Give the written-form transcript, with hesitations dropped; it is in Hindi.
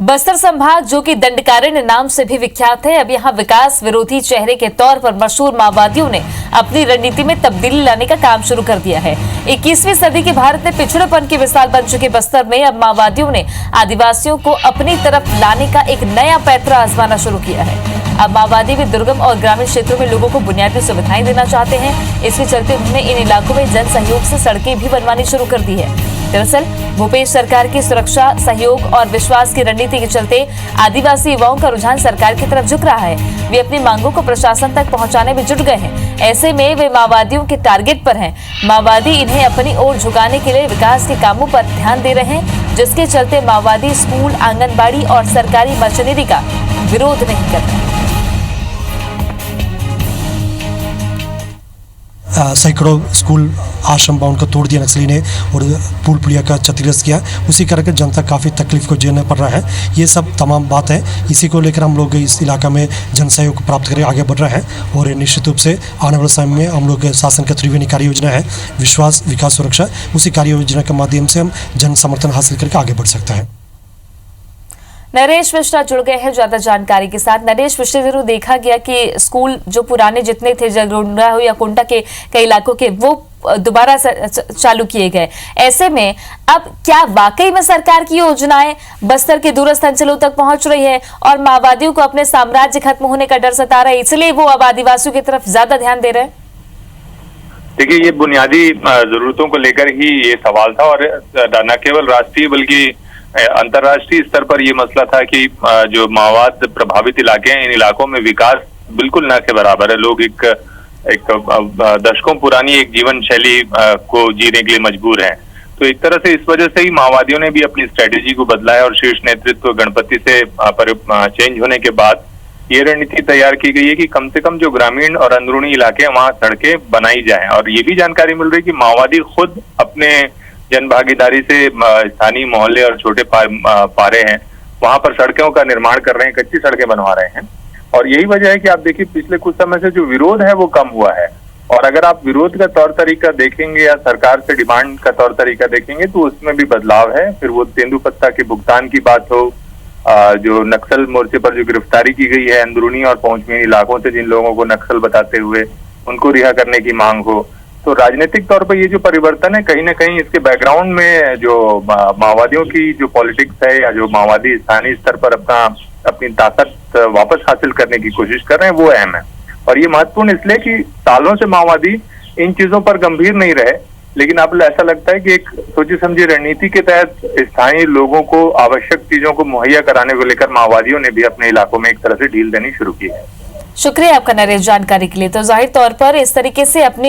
बस्तर संभाग जो कि दंडकारण्य नाम से भी विख्यात है, अब यहाँ विकास विरोधी चेहरे के तौर पर मशहूर माओवादियों ने अपनी रणनीति में तब्दीली लाने का काम शुरू कर दिया है। 21वीं सदी के भारत में पिछड़ेपन की मिसाल बन चुके बस्तर में अब माओवादियों ने आदिवासियों को अपनी तरफ लाने का एक नया पैंतरा आजमाना शुरू किया है। अब माओवादी भी दुर्गम और ग्रामीण क्षेत्रों में लोगों को बुनियादी सुविधाएं देना चाहते हैं। इसके चलते उन्होंने इन इलाकों में जन सहयोग से सड़कें भी बनवानी शुरू कर दी है। दरअसल भूपेश सरकार की सुरक्षा, सहयोग और विश्वास की रणनीति के चलते आदिवासी युवाओं का रुझान सरकार की तरफ झुक रहा है। वे अपनी मांगों को प्रशासन तक पहुंचाने में जुट गए हैं। ऐसे में वे माओवादियों के टारगेट पर हैं। माओवादी इन्हें अपनी ओर झुकाने के लिए विकास के कामों पर ध्यान दे रहे हैं, जिसके चलते माओवादी स्कूल, आंगनबाड़ी और सरकारी मशीनरी का विरोध नहीं कर रहे। सैकड़ों स्कूल आश्रम भवन को तोड़ दिया नक्सली ने और पुल पुलिया का क्षतिग्रस्त किया। उसी कारण जनता काफ़ी तकलीफ को झेलना पड़ रहा है। ये सब तमाम बात है, इसी को लेकर हम लोग इस इलाका में जन सहयोग प्राप्त करके आगे बढ़ रहे हैं। और निश्चित रूप से आने वाले समय में हम लोग शासन का त्रिवेणी कार्य योजना है, विश्वास, विकास, सुरक्षा, उसी कार्य योजना के माध्यम से हम जन समर्थन हासिल करके आगे बढ़ सकते हैं। नरेश मिश्रा जुड़ गए हैं ज्यादा जानकारी के साथ। नरेश, पिछले दिनों देखा गया कि स्कूल जो पुराने जितने थे जगरुंडा हो या कुंटा के कई इलाकों के, वो दोबारा चालू किए गए। ऐसे में अब क्या वाकई में सरकार की योजनाएं बस्तर के दूरस्थ अंचलों तक पहुंच रही है और माओवादियों को अपने साम्राज्य खत्म होने का डर सता रहा है, इसलिए वो अब आदिवासियों की तरफ ज्यादा ध्यान दे रहे हैं? देखिए, ये बुनियादी जरूरतों को लेकर ही ये सवाल था और न केवल राष्ट्रीय बल्कि अंतर्राष्ट्रीय स्तर पर ये मसला था कि जो माओवाद प्रभावित इलाके हैं, इन इलाकों में विकास बिल्कुल न के बराबर है। लोग एक दशकों पुरानी एक जीवन शैली को जीने के लिए मजबूर हैं। तो एक तरह से इस वजह से ही माओवादियों ने भी अपनी स्ट्रेटेजी को बदला है और शीर्ष नेतृत्व गणपति से चेंज होने के बाद ये रणनीति तैयार की गई है कि कम से कम जो ग्रामीण और अंदरूनी इलाके हैं वहां सड़कें बनाई जाएं। और ये भी जानकारी मिल रही है कि माओवादी खुद अपने जन भागीदारी से स्थानीय मोहल्ले और छोटे पारे हैं, वहां पर सड़कों का निर्माण कर रहे हैं, कच्ची सड़कें बनवा रहे हैं। और यही वजह है कि आप देखिए पिछले कुछ समय से जो विरोध है वो कम हुआ है। और अगर आप विरोध का तौर तरीका देखेंगे या सरकार से डिमांड का तौर तरीका देखेंगे तो उसमें भी बदलाव है। फिर वो तेंदुपत्ता के भुगतान की बात हो, जो नक्सल मोर्चे पर जो गिरफ्तारी की गई है अंदरूनी और पहुंचमीन इलाकों से जिन लोगों को नक्सल बताते हुए उनको रिहा करने की मांग हो, तो राजनीतिक तौर पर ये जो परिवर्तन है कहीं ना कहीं इसके बैकग्राउंड में जो माओवादियों की जो पॉलिटिक्स है या जो माओवादी स्थानीय स्तर पर अपनी ताकत वापस हासिल करने की कोशिश कर रहे हैं वो अहम है। और ये महत्वपूर्ण इसलिए कि सालों से माओवादी इन चीजों पर गंभीर नहीं रहे, लेकिन अब ऐसा लगता है कि एक सोची समझी रणनीति के तहत स्थानीय लोगों को आवश्यक चीजों को मुहैया कराने को लेकर माओवादियों ने भी अपने इलाकों में एक तरह से ढील देनी शुरू की है। शुक्रिया आपका नरेश जानकारी के लिए। तो जाहिर तौर पर इस तरीके से अपनी